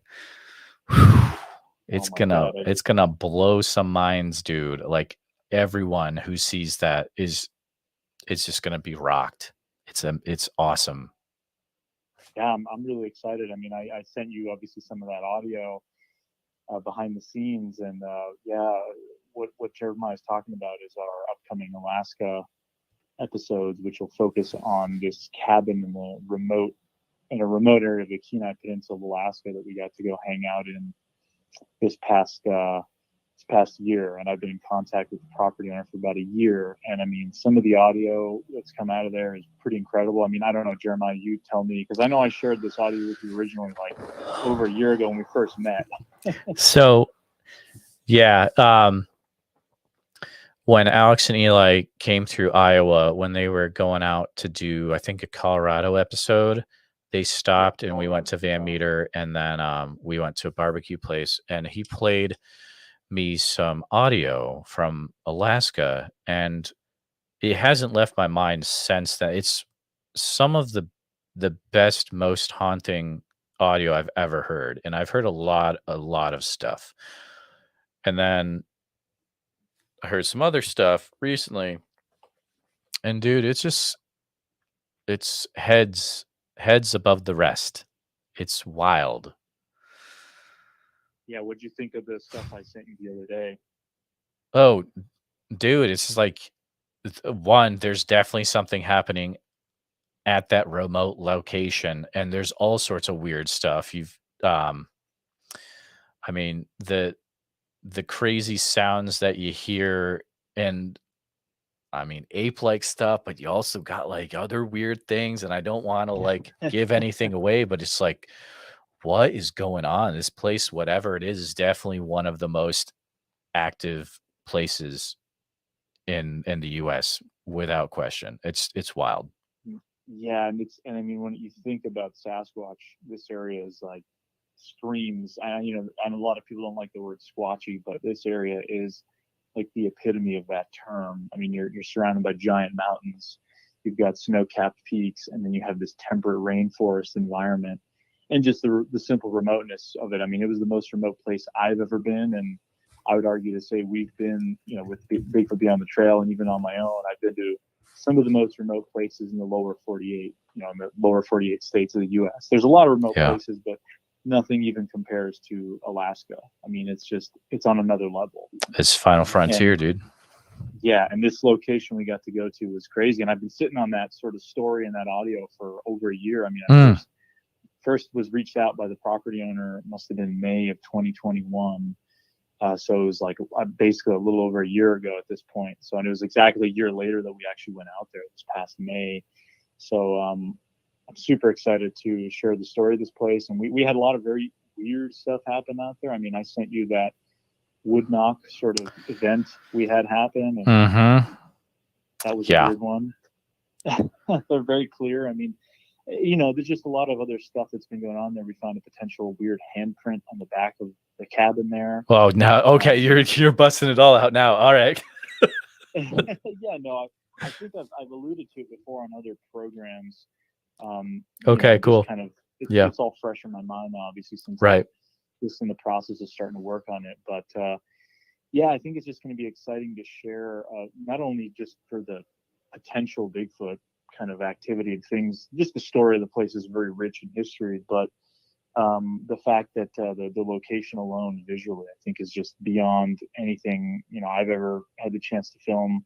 It's Oh my God, it's gonna blow some minds, dude. Like everyone who sees that it's just gonna be rocked. It's awesome. Yeah, I'm really excited. I mean, I sent you obviously some of that audio behind the scenes, and yeah, what Jeremiah is talking about is our upcoming Alaska episodes, which will focus on this cabin in a remote area of the Kenai Peninsula of Alaska that we got to go hang out in this past year. And I've been in contact with the property owner for about a year. And I mean, some of the audio that's come out of there is pretty incredible. I mean, I don't know, Jeremiah, you tell me, because I know I shared this audio with you originally like over a year ago when we first met. So yeah, when Alex and Eli came through Iowa, when they were going out to do, I think, a Colorado episode, they stopped and we went to Van Meter, and then we went to a barbecue place, and he played me some audio from Alaska, and it hasn't left my mind since then. It's some of the best, most haunting audio I've ever heard, and I've heard a lot of stuff. And then I heard some other stuff recently, and dude, it's heads above the rest. It's wild. Yeah, what'd you think of the stuff I sent you the other day? Oh, dude, it's just like one, there's definitely something happening at that remote location, and there's all sorts of weird stuff. I mean, the crazy sounds that you hear, and I mean, ape-like stuff, but you also got like other weird things, and I don't want to like give anything away, but it's like, what is going on? This place, whatever it is definitely one of the most active places in the US without question. It's wild. Yeah, and I mean, when you think about Sasquatch, this area is like screams. And a lot of people don't like the word squatchy, but this area is like the epitome of that term. I mean, you're surrounded by giant mountains, you've got snow-capped peaks, and then you have this temperate rainforest environment, and just the simple remoteness of it. I mean, it was the most remote place I've ever been, and I would argue to say we've been, with Bigfoot Beyond the Trail, and even on my own, I've been to some of the most remote places in the lower 48, in the lower 48 states of the U.S. There's a lot of remote places, but nothing even compares to Alaska. I mean, it's on another level. It's final frontier, dude. Yeah, and this location we got to go to was crazy, and I've been sitting on that sort of story and that audio for over a year. I mean, I first was reached out by the property owner, must have been May of 2021. So it was like basically a little over a year ago at this point. So, and it was exactly a year later that we actually went out there this past May. So I'm super excited to share the story of this place. And we had a lot of very weird stuff happen out there. I mean, I sent you that wood knock sort of event we had happen. And that was a weird one. They're very clear. I mean, there's just a lot of other stuff that's been going on there. We found a potential weird handprint on the back of the cabin there. Oh, now, okay, you're busting it all out now. All right. Yeah, no, I think I've alluded to it before on other programs. Okay, cool. Kind of, it's all fresh in my mind now, obviously, since I'm just in the process of starting to work on it. But yeah, I think it's just going to be exciting to share, not only just for the potential Bigfoot kind of activity and things, just the story of the place is very rich in history, but the fact that the location alone visually, I think, is just beyond anything I've ever had the chance to film.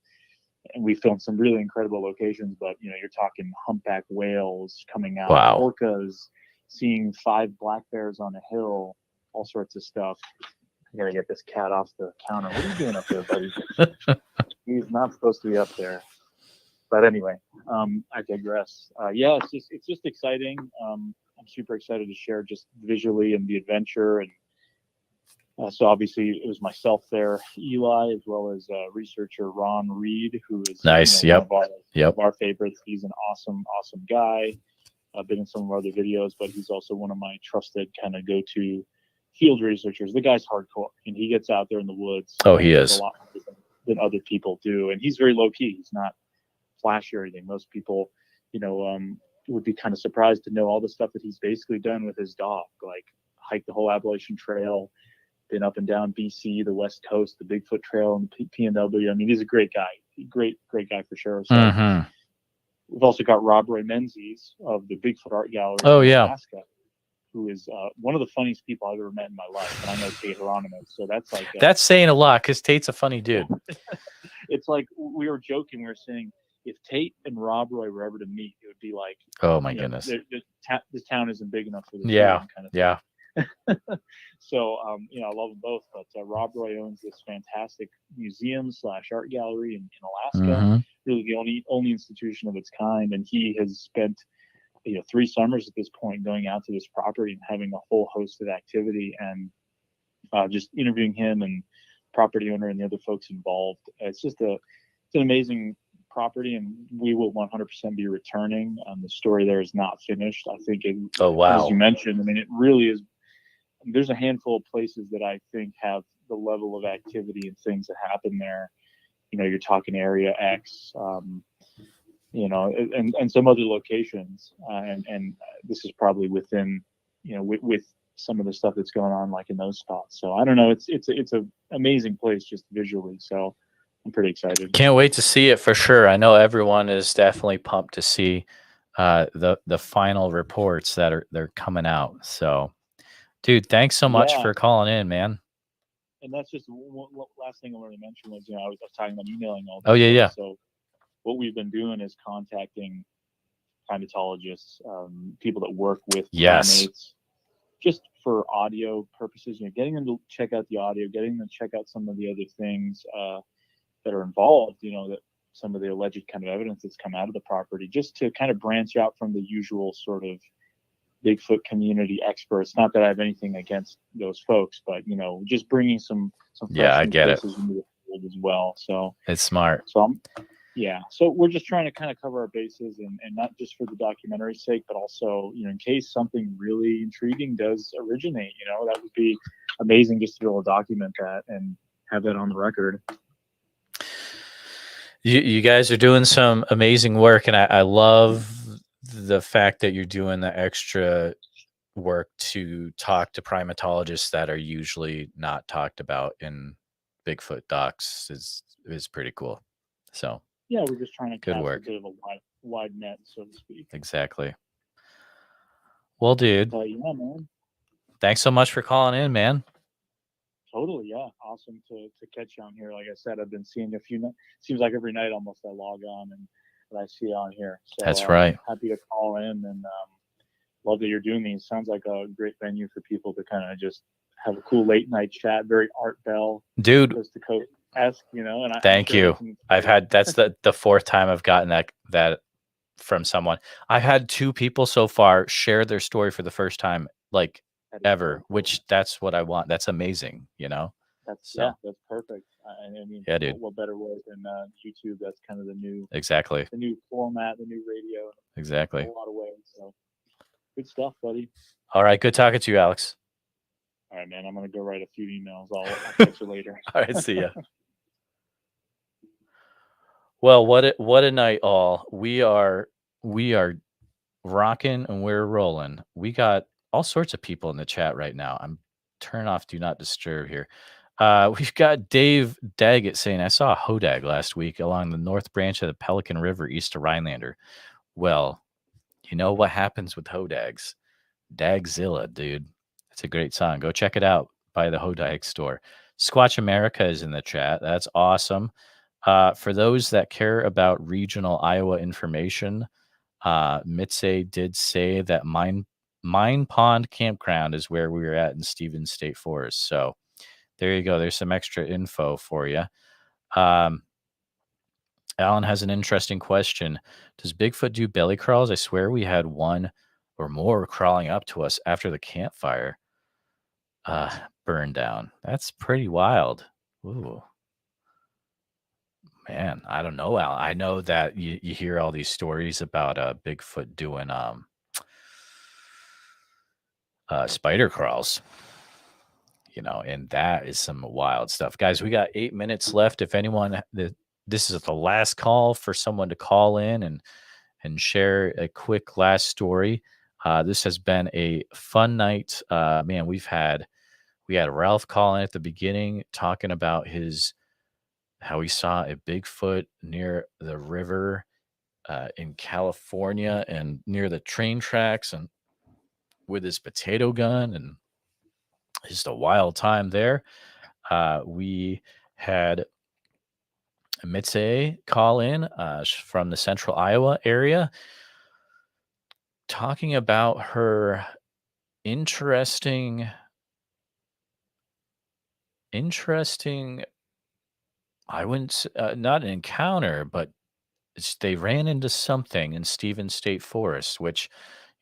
And we filmed some really incredible locations, but you're talking humpback whales coming out, orcas, seeing 5 black bears on a hill, all sorts of stuff. I gotta get this cat off the counter. What are you doing up there, buddy? He's not supposed to be up there. But anyway, I digress. Yeah, it's just exciting. I'm super excited to share just visually and the adventure. And so obviously it was myself there, Eli, as well as researcher Ron Reed, who is nice. One of our favorites. He's an awesome guy. I've been in some of our other videos, but he's also one of my trusted kind of go-to field researchers. The guy's hardcore, and he gets out there in the woods. Oh, he is. A lot more than other people do, and he's very low-key. He's not flashy or anything. Most people, would be kind of surprised to know all the stuff that he's basically done with his dog, like hiked the whole Appalachian Trail, been up and down BC, the West Coast, the Bigfoot Trail, and the PNW. I mean, he's a great guy, great guy for sure. So we've also got Rob Roy Menzies of the Bigfoot Art Gallery in Alaska, who is one of the funniest people I've ever met in my life. And I know Tate Hieronymus, so that's like that's saying a lot because Tate's a funny dude. It's like we were joking. We were saying if Tate and Rob Roy were ever to meet, it would be like, oh my goodness, this town isn't big enough for this. Yeah, kind of yeah. So I love them both. But Rob Roy owns this fantastic museum / art gallery in Alaska. Really the only institution of its kind, and he has spent 3 summers at this point going out to this property and having a whole host of activity and just interviewing him and property owner and the other folks involved. It's an amazing property, and we will 100% be returning. The story there is not finished. I think oh wow, as you mentioned, I mean, it really is. There's a handful of places that I think have the level of activity and things that happen there. You're talking Area X, and some other locations, and this is probably within, with some of the stuff that's going on, like in those spots. So I don't know. It's an amazing place just visually. So I'm pretty excited. Can't wait to see it for sure. I know everyone is definitely pumped to see the final reports that they're coming out. So, dude, thanks so much for calling in, man. And that's just one last thing I wanted to mention was, I was talking about emailing all this. Oh, yeah. So what we've been doing is contacting primatologists, people that work with primates, just for audio purposes, getting them to check out the audio, getting them to check out some of the other things that are involved, that some of the alleged kind of evidence that's come out of the property, just to kind of branch out from the usual sort of Bigfoot community experts. Not that I have anything against those folks, but just bringing some I get it into the field as well. So it's smart. So so we're just trying to kind of cover our bases, and not just for the documentary's sake, but also in case something really intriguing does originate. That would be amazing just to be able to document that and have that on the record. You guys are doing some amazing work, and I love the fact that you're doing the extra work to talk to primatologists that are usually not talked about in Bigfoot docs is pretty cool. So we're just trying to good cast work. a bit of a wide net, so to speak. Exactly. Well, dude, man. Thanks so much for calling in, man. Totally, yeah. Awesome to catch you on here. Like I said, I've been seeing seems like every night almost I log on and I see you on here. So that's right. Happy to call in, and love that you're doing these. Sounds like a great venue for people to kind of just have a cool late night chat, very Art Bell. Dude. Coast to coast-esque, and thank you. I've had, that's the 4th time I've gotten that from someone. I've had 2 people so far share their story for the first time, like ever, which that's what I want. That's amazing, That's perfect. I mean, dude. What better way than YouTube? That's kind of the new format, the new radio. Exactly. In a lot of ways. So good stuff, buddy. All right, good talking to you, Alex. All right, man. I'm gonna go write a few emails. I'll catch you later. All right, see ya. Well, what a night, all. We are rocking and we're rolling. We got all sorts of people in the chat right now. I'm turning off do not disturb here. We've got Dave Daggett saying, I saw a hodag last week along the north branch of the Pelican River east of Rhinelander. Well, you know what happens with hodags? Dagzilla, dude. It's a great song. Go check it out by the Hodag store. Squatch America is in the chat. That's awesome. For those that care about regional Iowa information, Mitze did say that Mine Pond Campground is where we were at in Stevens State Forest. So there you go. There's some extra info for you. Alan has an interesting question. Does Bigfoot do belly crawls? I swear we had one or more crawling up to us after the campfire burned down. That's pretty wild. Ooh. Man, I don't know, Alan. I know that you hear all these stories about Bigfoot doing spider crawls, and that is some wild stuff. Guys, we got 8 minutes left. If anyone, this is the last call for someone to call in and share a quick last story. This has been a fun night. Man, we had Ralph call in at the beginning talking about how he saw a Bigfoot near the river in California and near the train tracks and with his potato gun, and just a wild time there. We had Mitze call in from the central Iowa area talking about her interesting, I wouldn't, not an encounter, but they ran into something in Stevens State Forest, which,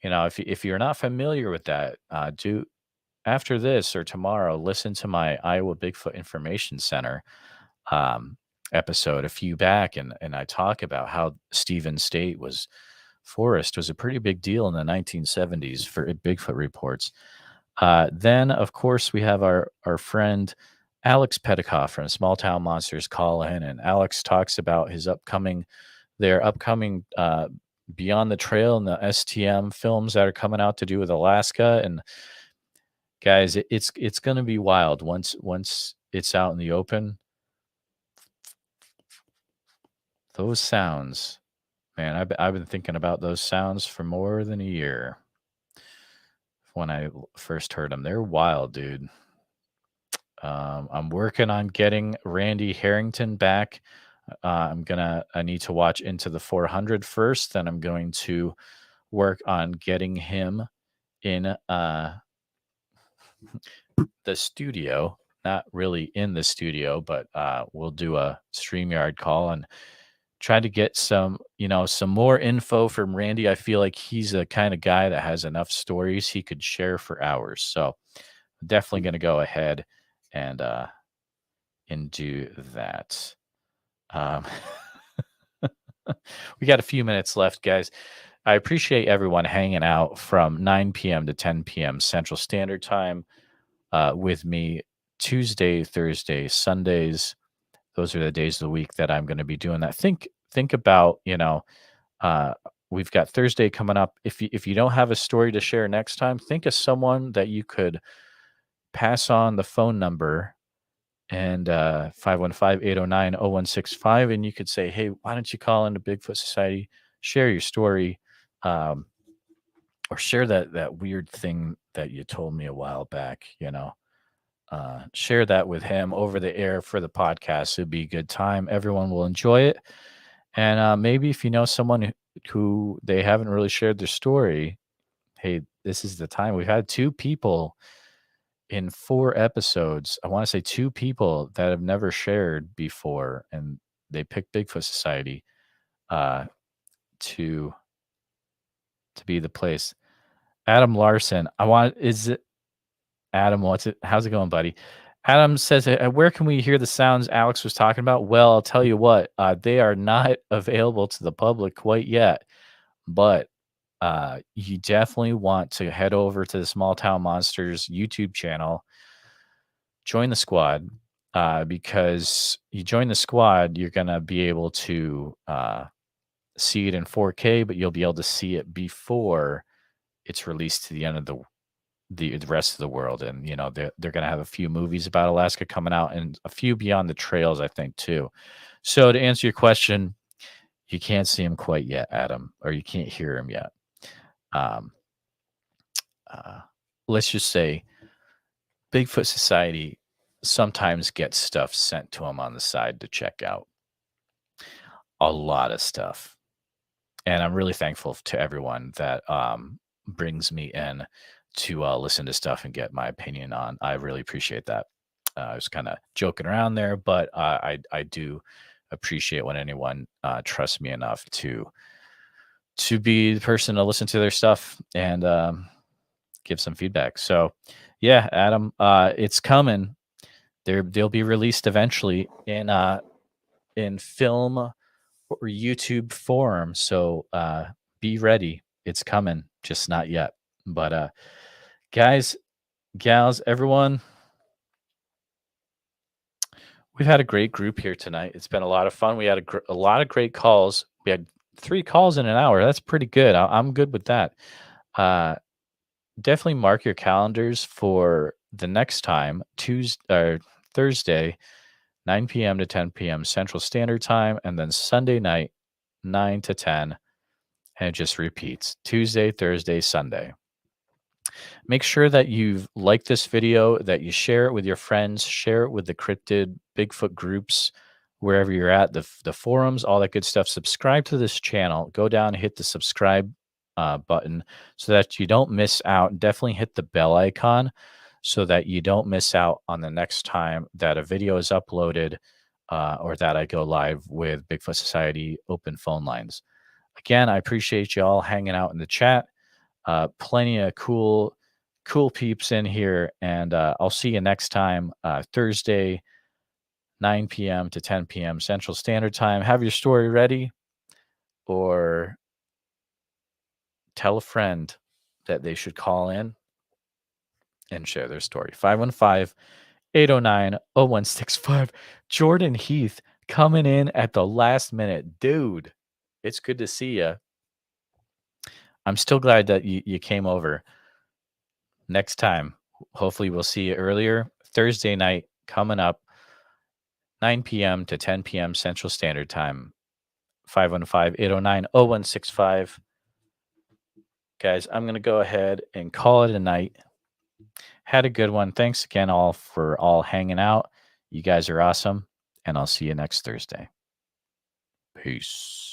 if you're not familiar with that, do after this or tomorrow, listen to my Iowa Bigfoot Information Center um, episode a few back, and I talk about how Stevens State Forest was a pretty big deal in the 1970s for Bigfoot reports. Then, of course, we have our friend Alex Petikoff from Small Town Monsters call in, and Alex talks about their upcoming Beyond the Trail and the STM films that are coming out to do with Alaska. And guys, it's going to be wild once it's out in the open. Those sounds, man, I've been thinking about those sounds for more than a year. When I first heard them, they're wild, dude. I'm working on getting Randy Harrington back. I need to watch Into the 400 first. Then I'm going to work on getting him in the studio. Not really in the studio, but we'll do a StreamYard call and try to get some more info from Randy. I feel like he's the kind of guy that has enough stories he could share for hours. So definitely going to go ahead and do that. We got a few minutes left, guys. I appreciate everyone hanging out from 9 p.m. to 10 p.m. Central Standard Time with me Tuesday, Thursday, Sundays. Those are the days of the week that I'm going to be doing that. Think about, we've got Thursday coming up. If you don't have a story to share next time, think of someone that you could pass on the phone number and 515-809-0165, and you could say, hey, why don't you call into Bigfoot Society, share your story, or share that weird thing that you told me a while back, share that with him over the air for the podcast. It'd be a good time. Everyone will enjoy it. And maybe if you know someone who they haven't really shared their story, hey, this is the time. We've had 2 people in 4 episodes. I want to say 2 people that have never shared before, and they picked Bigfoot Society to be the place. Adam Larson, Adam, how's it going, buddy? Adam says, where can we hear the sounds Alex was talking about? Well, I'll tell you what, they are not available to the public quite yet, but you definitely want to head over to the Small Town Monsters YouTube channel, join the squad, because you join the squad, you're going to be able to see it in 4K, but you'll be able to see it before it's released to the end of the rest of the world. And they're going to have a few movies about Alaska coming out and a few Beyond the Trails, I think, too. So to answer your question, you can't see him quite yet, Adam, or you can't hear him yet. Let's just say Bigfoot Society sometimes gets stuff sent to them on the side to check out. A lot of stuff. And I'm really thankful to everyone that brings me in to listen to stuff and get my opinion on. I really appreciate that. I was kind of joking around there, but I do appreciate when anyone trusts me enough to be the person to listen to their stuff and give some feedback. So yeah, Adam, it's coming. They'll be released eventually in film or YouTube form. So be ready. It's coming, just not yet. But guys, gals, everyone, we've had a great group here tonight. It's been a lot of fun. We had a lot of great calls. We had 3 calls in an hour. That's pretty good. I'm good with that. Definitely mark your calendars for the next time, Thursday, 9 p.m. to 10 p.m. Central Standard Time, and then Sunday night, 9 to 10, and it just repeats Tuesday, Thursday, Sunday. Make sure that you've liked this video, that you share it with your friends, share it with the cryptid Bigfoot groups, wherever you're at, the forums, all that good stuff. Subscribe to this channel. Go down and hit the subscribe button so that you don't miss out. Definitely hit the bell icon so that you don't miss out on the next time that a video is uploaded or that I go live with Bigfoot Society open phone lines. Again, I appreciate you all hanging out in the chat. Plenty of cool peeps in here, and I'll see you next time, Thursday, 9 p.m. to 10 p.m. Central Standard Time. Have your story ready, or tell a friend that they should call in and share their story. 515-809-0165. Jordan Heath coming in at the last minute. Dude, it's good to see you. I'm still glad that you came over. Next time, hopefully we'll see you earlier. Thursday night coming up, 9 p.m. to 10 p.m. Central Standard Time. 515-809-0165. Guys, I'm going to go ahead and call it a night. Had a good one. Thanks again all for all hanging out. You guys are awesome, and I'll see you next Thursday. Peace.